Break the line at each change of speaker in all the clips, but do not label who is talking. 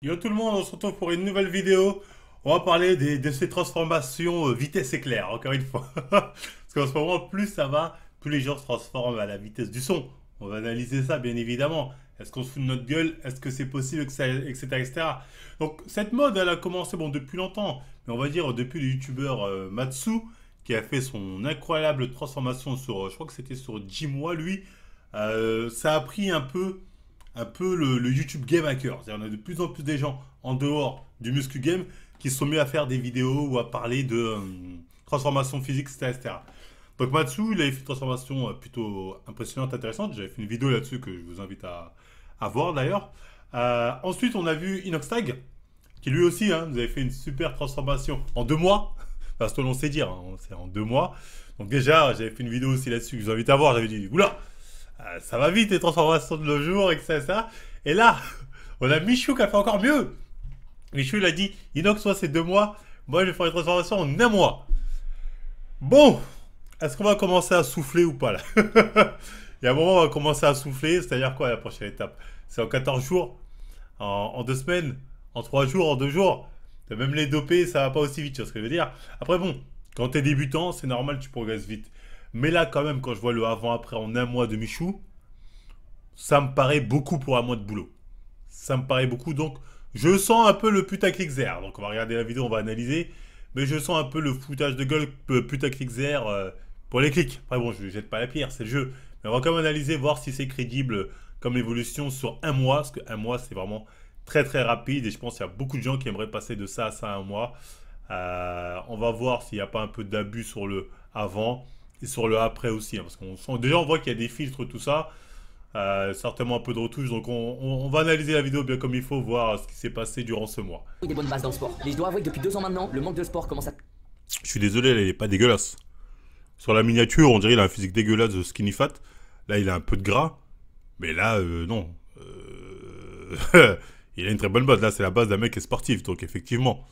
Yo tout le monde, on se retrouve pour une nouvelle vidéo. On va parler de ces transformations vitesse éclair, encore une fois. Parce qu'en ce moment, plus ça va, plus les gens se transforment à la vitesse du son. On va analyser ça, bien évidemment. Est-ce qu'on se fout de notre gueule? Est-ce que c'est possible, etc., etc. Donc, cette mode, elle a commencé bon, depuis longtemps. Mais on va dire depuis le youtubeur Matsu, qui a fait son incroyable transformation sur, je crois que c'était sur Jimwa, lui. Ça a pris un peu le YouTube Game Hacker. C'est-à-dire, on a de plus en plus des gens en dehors du muscu game qui se sont mis à faire des vidéos ou à parler de transformation physique, etc., etc. Donc Matsu, il avait fait une transformation plutôt impressionnante, intéressante. J'avais fait une vidéo là-dessus que je vous invite à voir d'ailleurs. Ensuite, on a vu Inoxtag, qui lui aussi nous avait fait une super transformation en 2 mois. Enfin, ce que l'on sait dire, c'est en 2 mois. Donc déjà, j'avais fait une vidéo aussi là-dessus que je vous invite à voir. J'avais dit, oula, ça va vite les transformations de nos jours, etc. Et là, on a Michou qui a fait encore mieux. Michou, il a dit, Inox, soit c'est 2 mois, moi je vais faire une transformation en un mois. Bon, est-ce qu'on va commencer à souffler ou pas là? Il y a un moment, on va commencer à souffler, c'est-à-dire quoi la prochaine étape? C'est en 14 jours, en 2 semaines, en 3 jours, en 2 jours. Même les dopés, ça va pas aussi vite, tu vois ce que je veux dire? Après bon, quand t'es débutant, c'est normal, tu progresses vite. Mais là, quand même, quand je vois le avant-après en un mois de Michou, ça me paraît beaucoup pour un mois de boulot. Ça me paraît beaucoup, donc je sens un peu le putaclic zère. Donc on va regarder la vidéo, on va analyser. Mais je sens un peu le foutage de gueule putaclic zère pour les clics. Après bon, je ne jette pas la pierre, c'est le jeu. Mais on va quand même analyser, voir si c'est crédible comme évolution sur un mois. Parce qu'un mois, c'est vraiment très très rapide. Et je pense qu'il y a beaucoup de gens qui aimeraient passer de ça à ça à un mois. On va voir s'il n'y a pas un peu d'abus sur le avant et sur le après aussi. Parce qu'on sent, déjà, on voit qu'il y a des filtres, tout ça. Certainement un peu de retouches. Donc on va analyser la vidéo bien comme il faut, voir ce qui s'est passé durant ce mois.
Des bonnes bases dans le sport. Mais je dois avouer que depuis 2 ans maintenant, le manque de sport commence à...
Je suis désolé, là, il est pas dégueulasse. Sur la miniature, on dirait qu'il a un physique dégueulasse de skinny fat. Là, il a un peu de gras. Mais là, non. Il a une très bonne base. Là, c'est la base d'un mec qui est sportif. Donc, effectivement,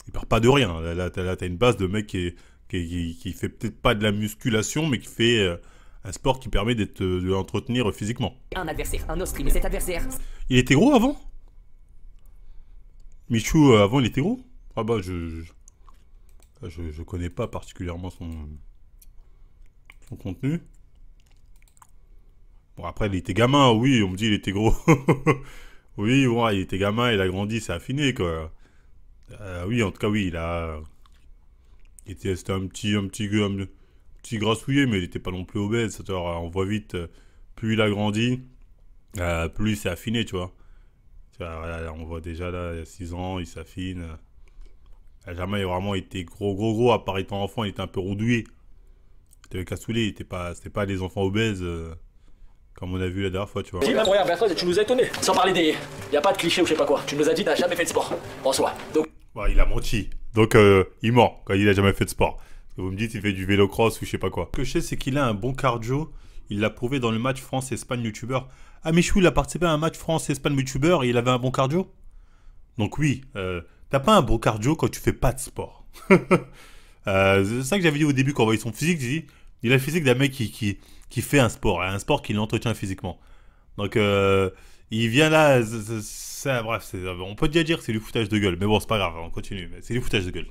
il part pas de rien. Là, t'as une base de mec qui fait peut-être pas de la musculation, mais qui fait un sport qui permet de l'entretenir physiquement.
Un adversaire, un ostri, mais cet adversaire...
Il était gros avant? Michou, avant, il était gros? Ah bah, je connais pas particulièrement son contenu. Bon, après, il était gamin, oui, on me dit il était gros. Oui, bon, il était gamin, il a grandi, c'est affiné, quoi. Oui, en tout cas, oui, c'était un petit grassouillet, mais il était pas non plus obèse. On voit vite, plus il a grandi, plus il s'est affiné, tu vois. Tu vois, là, on voit déjà, là, il y a 6 ans, il s'affine. Il a jamais vraiment été gros, gros, gros, à part étant enfant, il était un peu roudouillé. C'était cassoulet, c'était pas des enfants obèses, comme on a vu la dernière fois, tu vois.
Même regarde Bertrand, tu nous as étonné. Sans parler des... Y a pas de cliché ou je sais pas quoi. Tu nous as dit t'as jamais fait de sport. En soi. Donc...
Ouais, il a menti. Donc, il ment quand il a jamais fait de sport. Parce que vous me dites, il fait du vélo-cross ou je sais pas quoi. Ce que je sais, c'est qu'il a un bon cardio. Il l'a prouvé dans le match France-Espagne youtubeur. Ah, Michou, il a participé à un match France-Espagne youtubeur et il avait un bon cardio. Donc oui, t'as pas un bon cardio quand tu fais pas de sport. C'est ça que j'avais dit au début quand on voyait son physique. J'ai dit, il a le physique d'un mec qui fait un sport qui l'entretient physiquement. Donc, il vient là, bref, on peut déjà dire que c'est du foutage de gueule. Mais bon, c'est pas grave, on continue. Mais c'est du foutage de gueule.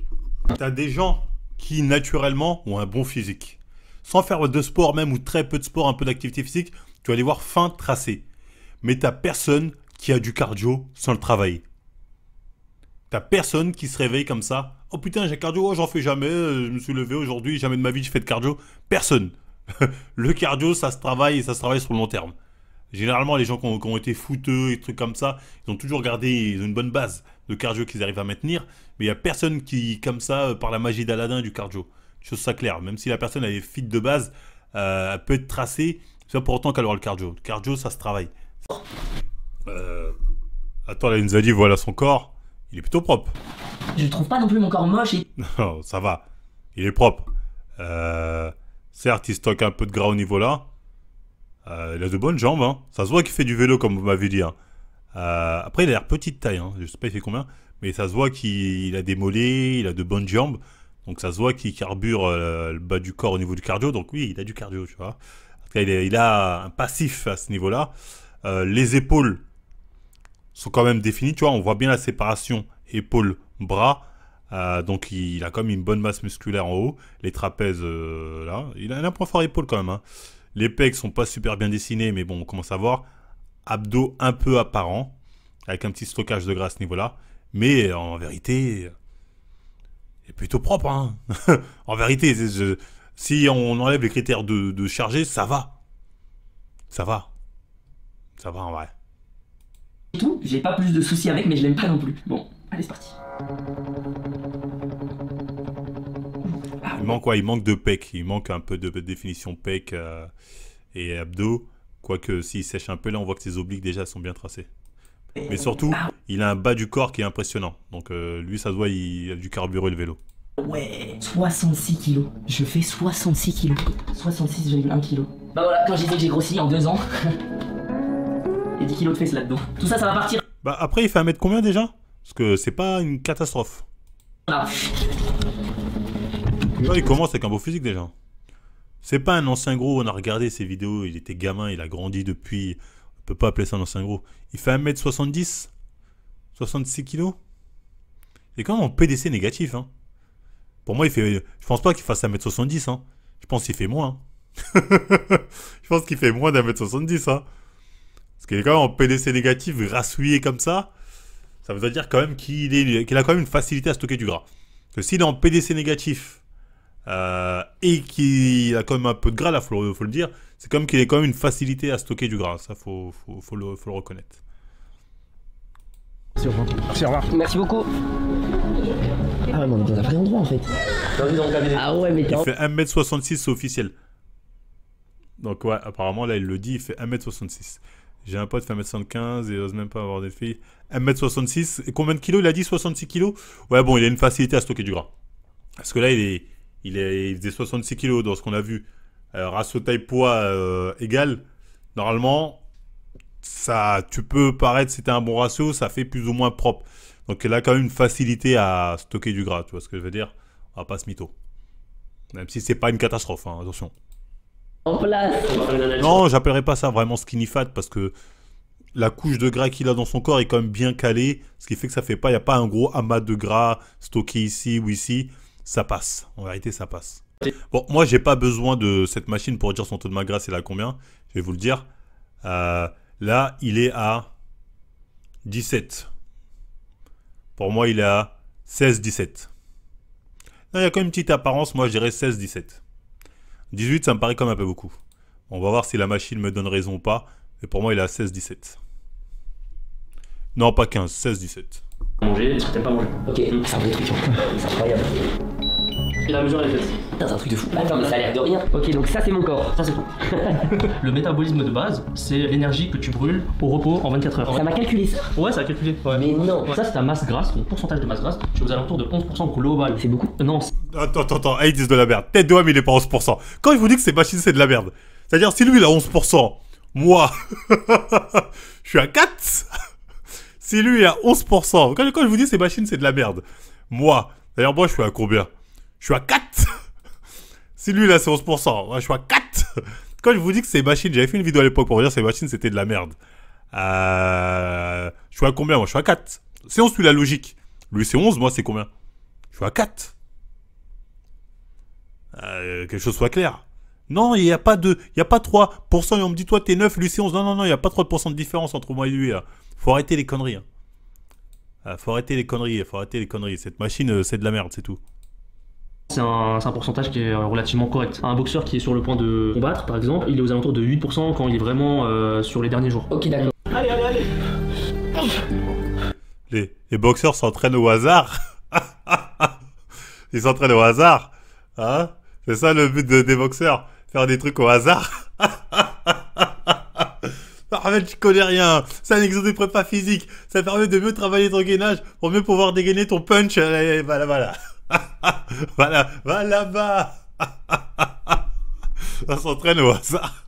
T'as des gens qui, naturellement, ont un bon physique. Sans faire de sport même, ou très peu de sport, un peu d'activité physique, tu vas les voir fin tracé. Mais t'as personne qui a du cardio sans le travailler. T'as personne qui se réveille comme ça. Oh putain, j'ai cardio, oh, j'en fais jamais, je me suis levé aujourd'hui, jamais de ma vie je fais de cardio. Personne. Le cardio, ça se travaille et ça se travaille sur le long terme. Généralement, les gens qui ont été fouteux et trucs comme ça, ils ont toujours gardé, ils ont une bonne base de cardio qu'ils arrivent à maintenir. Mais il n'y a personne qui, comme ça, par la magie d'Aladin, du cardio. Chose ça claire. Même si la personne elle est fit de base, elle peut être tracée, c'est pas pour autant qu'elle aura le cardio. Le cardio, ça se travaille. Euh, Attends, là, il nous a dit, voilà son corps. Il est plutôt propre.
Je trouve pas non plus mon corps moche et...
Non, ça va. Il est propre. Certes, il stocke un peu de gras au niveau là. Il a de bonnes jambes, hein. Ça se voit qu'il fait du vélo, comme vous m'avez dit, hein. Après, il a l'air petite taille, hein. Je sais pas il fait combien, mais ça se voit qu'il a des mollets, il a de bonnes jambes. Donc ça se voit qu'il carbure le bas du corps au niveau du cardio. Donc oui, il a du cardio, tu vois. En tout cas, il a un passif à ce niveau-là. Les épaules, sont quand même définis, tu vois, on voit bien la séparation épaule-bras. Donc il a quand même une bonne masse musculaire en haut. Les trapèzes, là, il a un point fort épaule quand même. Hein. Les pecs sont pas super bien dessinés, mais bon, on commence à voir. Abdos un peu apparents, avec un petit stockage de gras à ce niveau-là. Mais en vérité, il est plutôt propre. Hein. En vérité, si on enlève les critères de chargé, ça va. Ça va. Ça va en vrai.
Et tout, j'ai pas plus de soucis avec, mais je l'aime pas non plus. Bon, allez, c'est parti.
Il manque quoi? Il manque de pec. Il manque un peu de définition pec et abdos. Quoique s'il sèche un peu, là on voit que ses obliques déjà sont bien tracés. Mais surtout, il a un bas du corps qui est impressionnant. Donc lui, ça se voit, il a du carburé le vélo.
Ouais, 66 kilos. Je fais 66 kilos. 66,1 kilos. Bah voilà, quand j'ai dit que j'ai grossi en 2 ans. Et 10 kilos de fesses là-dedans. Tout ça, ça va partir.
Bah après, il fait 1 mètre combien déjà? Parce que c'est pas une catastrophe.
Là.
Là, il commence avec un beau physique déjà. C'est pas un ancien gros, on a regardé ses vidéos, il était gamin, il a grandi depuis. On peut pas appeler ça un ancien gros. Il fait 1m70, 66 kilos. Il est quand même en PDC négatif. Hein. Pour moi, il fait. Je pense pas qu'il fasse 1m70. Hein. Je pense qu'il fait moins. Hein. Je pense qu'il fait moins d'1m70. Hein. Parce qu'il est quand même en PDC négatif, grassouillé comme ça. Ça veut dire quand même qu'il a quand même une facilité à stocker du gras. Parce que s'il est en PDC négatif et qu'il a quand même un peu de gras, là, faut le dire, c'est comme qu'il a quand même une facilité à stocker du gras. Ça, faut le reconnaître.
Merci, au revoir.
Merci beaucoup. Ah ouais, mais on est dans un vrai endroit en fait. Ah ouais, mais
il fait 1m66, c'est officiel. Donc ouais, apparemment, là, il le dit, il fait 1m66. J'ai un pote qui fait 1m75 et il ose même pas avoir des filles. 1m66. Et combien de kilos? Il a dit 66 kilos. Ouais, bon, il a une facilité à stocker du gras. Parce que là, il faisait 66 kilos dans ce qu'on a vu. Ratio taille-poids égal. Normalement, ça, tu peux paraître, c'était un bon ratio, ça fait plus ou moins propre. Donc, il a quand même une facilité à stocker du gras. Tu vois ce que je veux dire? On va pas se mytho. Même si c'est pas une catastrophe, hein, attention.
En place.
Non, j'appellerais pas ça vraiment skinny fat parce que la couche de gras qu'il a dans son corps est quand même bien calée, ce qui fait que ça fait pas, il n'y a pas un gros amas de gras stocké ici ou ici, ça passe. En vérité, ça passe. Bon, moi, j'ai pas besoin de cette machine pour dire son taux de masse grasse, il a combien. Je vais vous le dire. Là, il est à 17. Pour moi, il est à 16-17. Il y a quand même une petite apparence, moi, je dirais 16-17. 18, ça me paraît comme un peu beaucoup. On va voir si la machine me donne raison ou pas. Mais pour moi, il est à 16-17. Non, pas 15, 16-17.
Manger, est-ce que t'aimes pas manger?
Ok, c'est un vrai truc. C'est incroyable.
Et la mesure, elle est faite.
Putain, c'est un truc de fou. Attends, mais ça a l'air de rien. Ok, donc ça, c'est mon corps.
Ça, c'est tout. Le métabolisme de base, c'est l'énergie que tu brûles au repos en 24 heures.
Ça m'a calculé ça.
Ouais, ça a calculé. Ouais.
Mais non.
Ouais. Ça, c'est ta masse grasse, ton pourcentage de masse grasse. Tu es aux alentours de 11% global.
C'est beaucoup.
Non,
Attends, ils disent de la merde. Tête de homme, il est pas 11%. Quand je vous dis que ces machines, c'est de la merde. C'est-à-dire, si lui, il a 11%, moi, je suis à 4. Si lui, il a 11%. Quand je vous dis ces machines, c'est de la merde. Moi, d'ailleurs, moi, je suis à combien? Je suis à 4. Si lui, là, c'est 11%, moi, je suis à 4. Quand je vous dis que ces machines, j'avais fait une vidéo à l'époque pour vous dire que ces machines, c'était de la merde. Je suis à combien? Moi, je suis à 4. Si on suit la logique, lui, c'est 11, moi, c'est combien? Je suis à 4. Quelque chose soit clair. Non, il n'y a pas 3%, et on me dit, toi, t'es 9, lui, c'est 11. Non, il n'y a pas 3% de différence entre moi et lui, là. Faut arrêter les conneries. Hein. Faut arrêter les conneries. Cette machine, c'est de la merde, c'est tout.
c'est un pourcentage qui est relativement correct. Un boxeur qui est sur le point de combattre, par exemple, il est aux alentours de 8% quand il est vraiment sur les derniers jours.
Ok, d'accord.
Allez.
Les boxeurs s'entraînent au hasard. Ils s'entraînent au hasard. Hein? C'est ça le but des boxeurs. Faire des trucs au hasard. Ah mais tu connais rien. C'est un exo de prépa physique. Ça permet de mieux travailler ton gainage pour mieux pouvoir dégainer ton punch. Voilà. Va là-bas. Ça s'entraîne au hasard.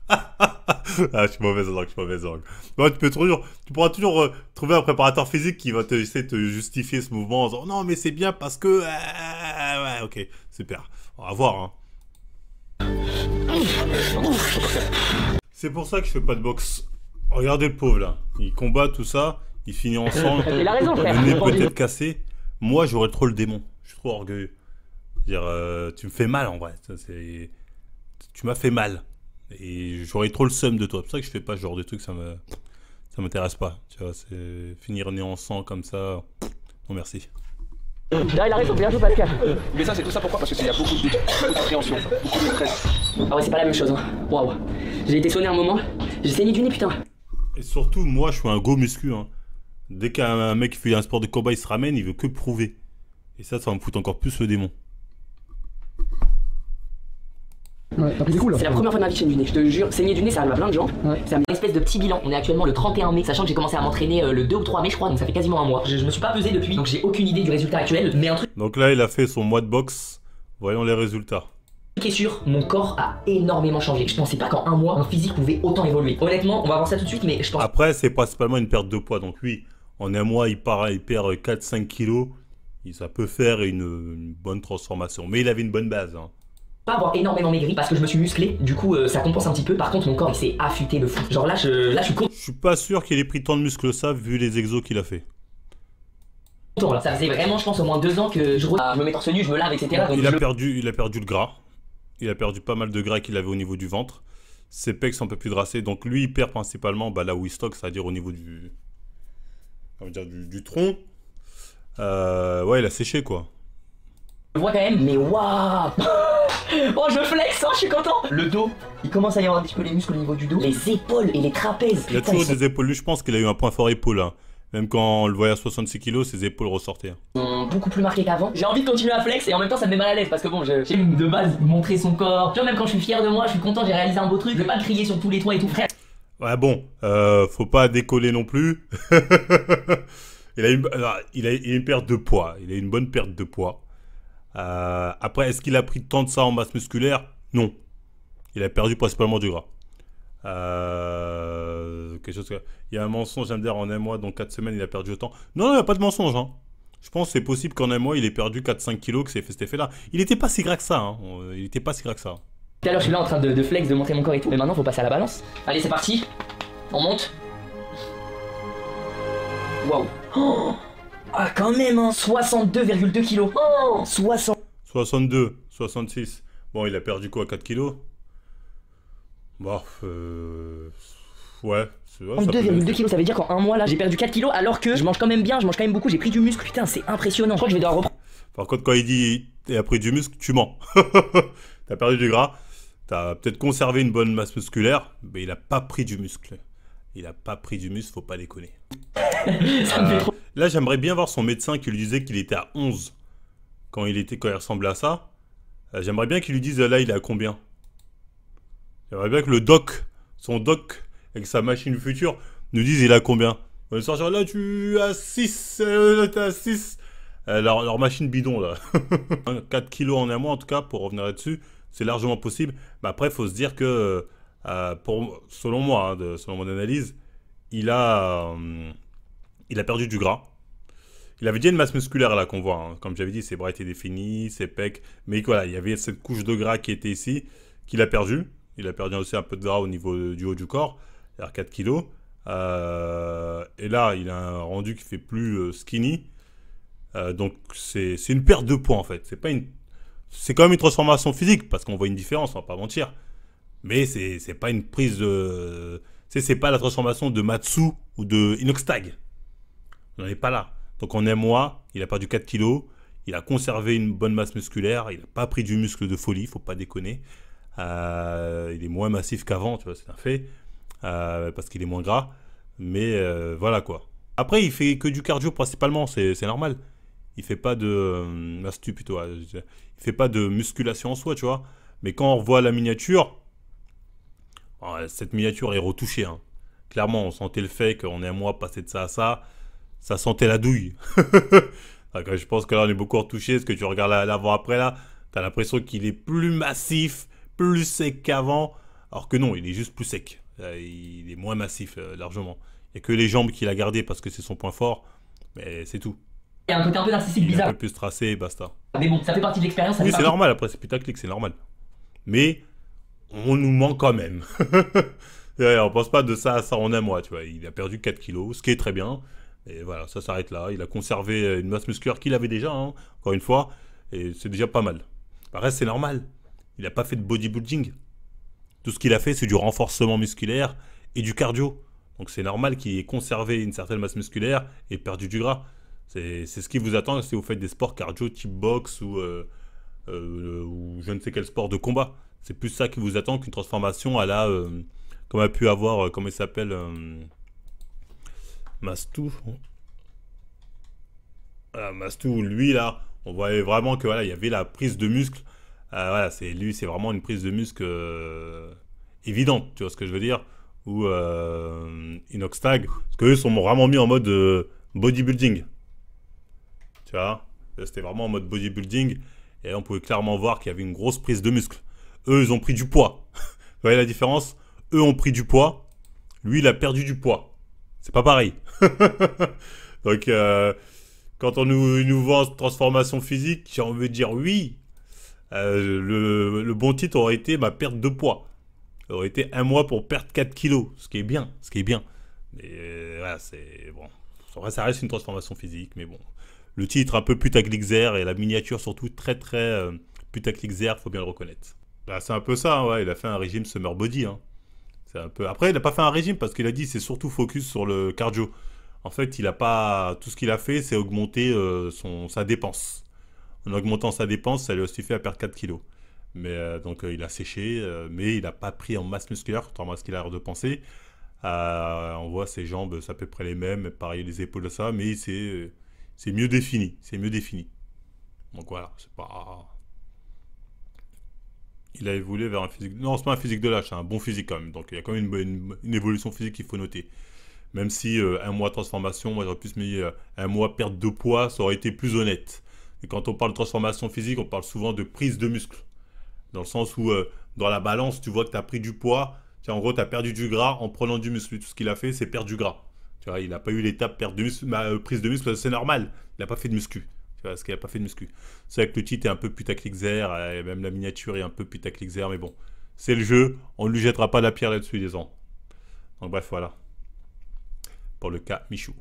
Je suis mauvaise langue. Bon, tu pourras toujours trouver un préparateur physique qui va essayer de te justifier ce mouvement en disant non mais c'est bien parce que ouais, ok, super. On va voir. Hein. C'est pour ça que je fais pas de boxe. Regardez le pauvre là, il combat tout ça, il finit ensemble,
Il a raison, frère.
le nez peut-être cassé. Moi, j'aurais trop le démon. Je suis trop orgueilleux. Dire, tu me fais mal en vrai. Tu m'as fait mal. Et j'aurais trop le seum de toi. C'est pour ça que je fais pas ce genre de truc, ça m'intéresse pas. Tu vois, c'est finir nez en sang comme ça. Non, merci.
Là, il a raison, bien joué, Pascal.
Mais ça, c'est tout ça pourquoi? Parce qu'il y a beaucoup d'appréhension, beaucoup de stress.
Ah ouais, c'est pas la même chose, hein. Waouh. J'ai été sonné un moment, j'ai saigné du nez, putain.
Et surtout, moi, je suis un go muscu. Hein. Dès qu'un mec qui fait un sport de combat, il se ramène, il veut que prouver. Et ça va me foutre encore plus le démon.
Ouais, t'as pris des coups là.
C'est la première fois de ma vie que je saigne du nez, je te jure. Saigner du nez, ça arrive à plein de gens.
Ouais.
C'est une espèce de petit bilan. On est actuellement le 31 mai, sachant que j'ai commencé à m'entraîner le 2 ou 3 mai, je crois, donc ça fait quasiment un mois. Je me suis pas pesé depuis, donc j'ai aucune idée du résultat actuel. Mais un truc
Donc là, il a fait son mois de boxe. Voyons les résultats.
qui est sûr, mon corps a énormément changé. Je pensais pas qu'en un mois, mon physique pouvait autant évoluer. Honnêtement, on va voir ça tout de suite, mais je pense.
Après, c'est principalement une perte de poids. Donc oui, en un mois, il perd 4-5 kilos. Et ça peut faire une bonne transformation. Mais il avait une bonne base. Hein.
Pas avoir énormément maigri parce que je me suis musclé, du coup ça compense un petit peu. Par contre, mon corps il s'est affûté de fou. Genre là, je suis content.
Je suis pas sûr qu'il ait pris tant de muscles que ça, vu les exos qu'il a fait.
Là. Ça faisait vraiment, je pense, au moins 2 ans que je me mets torse nu, je me lave, etc. Donc
Il a perdu le gras. Il a perdu pas mal de gras qu'il avait au niveau du ventre. Ses pecs sont un peu plus drassés. Donc lui, il perd principalement là où il stocke, c'est-à-dire au niveau du tronc. Ouais, il a séché quoi.
je vois quand même, mais waouh. Oh, je flex, hein, je suis content. Le dos, il commence à y avoir un petit peu les muscles au niveau du dos. Les épaules et les trapèzes.
Il a toujours des épaules. Lui, je pense qu'il a eu un point fort épaule. Hein. Même quand on le voyait à 66 kg, ses épaules ressortaient. Hein.
Sont beaucoup plus marqués qu'avant. J'ai envie de continuer à flex et en même temps ça me met mal à l'aise parce que bon, j'aime de base montrer son corps. Tu vois, même quand je suis fier de moi, je suis content, j'ai réalisé un beau truc. Je vais pas le crier sur tous les toits et tout, frère.
Ouais, bon, faut pas décoller non plus. il a une perte de poids. Il a une bonne perte de poids. Après, est-ce qu'il a pris tant de ça en masse musculaire? Non. Il a perdu principalement du gras. Quelque chose que... Il y a un mensonge à me dire en un mois, donc 4 semaines, il a perdu autant. Non, il n'y a pas de mensonge. Hein. Je pense que c'est possible qu'en un mois, il ait perdu 4-5 kilos, que c'est fait cet effet-là. Il n'était pas si gras que ça. Hein. Il n'était pas si gras que ça.
Tout à l'heure, je suis là en train de flex, de montrer mon corps et tout. Mais maintenant, faut passer à la balance. Allez, c'est parti. On monte. Waouh. Oh, ah, quand même, hein. 62,2 kilos. Oh,
62, 66. Bon, il a perdu quoi, 4 kilos? Bon, ouais.
2,2 kilos, ça veut dire qu'en un mois là j'ai perdu 4 kilos alors que je mange quand même bien, je mange quand même beaucoup, j'ai pris du muscle, putain c'est impressionnant. Je crois que je vais devoir reprendre.
Par contre, quand il dit t'as pris du muscle, tu mens. T'as perdu du gras, t'as peut-être conservé une bonne masse musculaire, mais il a pas pris du muscle. Il a pas pris du muscle, faut pas déconner.
Ça me fait trop.
Là, j'aimerais bien voir son médecin qui lui disait qu'il était à 11 quand il ressemblait à ça. J'aimerais bien qu'il lui dise là il est à combien. J'aimerais bien que le doc, son doc, avec sa machine future, nous dise il a combien. On va sortir là, tu as 6, t'es à 6. Leur machine bidon là. 4 kilos en un mois en tout cas, pour revenir là-dessus, c'est largement possible. Mais après, il faut se dire que, selon moi, hein, selon mon analyse, il a perdu du gras. Il avait déjà une masse musculaire là qu'on voit. Hein. Comme j'avais dit, ses bras étaient définis, ses pecs. Mais voilà, il y avait cette couche de gras qui était ici, qu'il a perdu. Il a perdu aussi un peu de gras au niveau du haut du corps, c'est-à-dire 4 kilos. Et là, il a un rendu qui fait plus skinny. Donc, c'est une perte de poids en fait. C'est quand même une transformation physique parce qu'on voit une différence, on va pas mentir. Mais c'est pas une prise de. C'est pas la transformation de Matsu ou de Inoxtag. On n'en est pas là. Donc, en un mois, il a perdu 4 kilos. Il a conservé une bonne masse musculaire. Il n'a pas pris du muscle de folie, faut pas déconner. Il est moins massif qu'avant, tu vois, c'est un fait. Parce qu'il est moins gras. Mais voilà quoi. Après, il fait que du cardio principalement, c'est normal. Il fait pas de... plutôt. Il fait pas de musculation en soi, tu vois. Mais quand on revoit la miniature, cette miniature est retouchée. Hein. Clairement, on sentait le fait qu'on est un mois passé de ça à ça. Ça sentait la douille. Je pense que là, on est beaucoup retouché. Parce que tu regardes l'avant-après, là, tu as l'impression qu'il est plus massif, plus sec qu'avant. Alors que non, il est juste plus sec. Il est moins massif, largement. Il n'y a que les jambes qu'il a gardées parce que c'est son point fort. Mais c'est tout.
Il y a un côté un peu narcissique
Il est
bizarre.
un peu plus tracé et basta.
Mais bon, ça fait partie de l'expérience.
Oui, c'est normal. Après, c'est putaclic, c'est normal. Mais on nous ment quand même. On pense pas de ça à ça en un mois, tu vois. Il a perdu 4 kilos, ce qui est très bien. Et voilà, ça s'arrête là. Il a conservé une masse musculaire qu'il avait déjà, hein, encore une fois, et c'est déjà pas mal. Après, c'est normal. Il n'a pas fait de bodybuilding. Tout ce qu'il a fait, c'est du renforcement musculaire et du cardio. Donc c'est normal qu'il ait conservé une certaine masse musculaire et perdu du gras. C'est ce qui vous attend si vous faites des sports cardio type boxe ou je ne sais quel sport de combat. C'est plus ça qui vous attend qu'une transformation à la... comme a pu avoir, comment il s'appelle Mastou. Voilà, Mastou, lui là, on voyait vraiment que voilà, il y avait la prise de muscle. Voilà, c'est vraiment une prise de muscle évidente, tu vois ce que je veux dire. Ou Inoxtag, parce qu'eux sont vraiment mis en mode bodybuilding. Tu vois, c'était vraiment en mode bodybuilding. Et là, on pouvait clairement voir qu'il y avait une grosse prise de muscle. Eux, ils ont pris du poids. Vous voyez la différence? Eux ont pris du poids. Lui, il a perdu du poids. C'est pas pareil. Donc, quand on nous vend transformation physique, j'ai envie de dire oui. Le bon titre aurait été ma perte de poids. Ça aurait été 1 mois pour perdre 4 kilos. Ce qui est bien. Ce qui est bien. Mais voilà, c'est bon. Ça reste une transformation physique, mais bon. Le titre un peu putaclic-zère et la miniature surtout très putaclic-zère, faut bien le reconnaître. Bah, c'est un peu ça, ouais. Il a fait un régime summer body. Hein. C'est un peu... Après, il n'a pas fait un régime parce qu'il a dit c'est surtout focus sur le cardio. En fait, il a pas... tout ce qu'il a fait, c'est augmenter sa dépense. En augmentant sa dépense, ça lui a suffi à perdre 4 kilos. Mais donc, il a séché, mais il n'a pas pris en masse musculaire, contrairement à ce qu'il a l'air de penser. On voit ses jambes, c'est à peu près les mêmes, pareil les épaules, ça, mais c'est mieux défini. C'est mieux défini. Donc voilà, c'est pas... Il a évolué vers un physique... Non, c'est pas un physique de lâche, c'est un bon physique quand même. Donc il y a quand même une évolution physique qu'il faut noter. Même si 1 mois de transformation, moi j'aurais plus mis 1 mois perte de poids, ça aurait été plus honnête. Et quand on parle de transformation physique, on parle souvent de prise de muscle. Dans le sens où dans la balance, tu vois que tu as pris du poids. Tiens, en gros, tu as perdu du gras en prenant du muscle. Tout ce qu'il a fait, c'est perdre du gras. Tu vois, il n'a pas eu l'étape perte de muscle, prise de muscle, c'est normal. Il n'a pas fait de muscu. Tu vois, parce qu'il n'a pas fait de muscu. C'est vrai que le titre est un peu putaclic-zère, et même la miniature est un peu putaclic-zère, mais bon, c'est le jeu. On ne lui jettera pas la pierre là-dessus, les gens. Donc bref, voilà. Pour le cas Michou.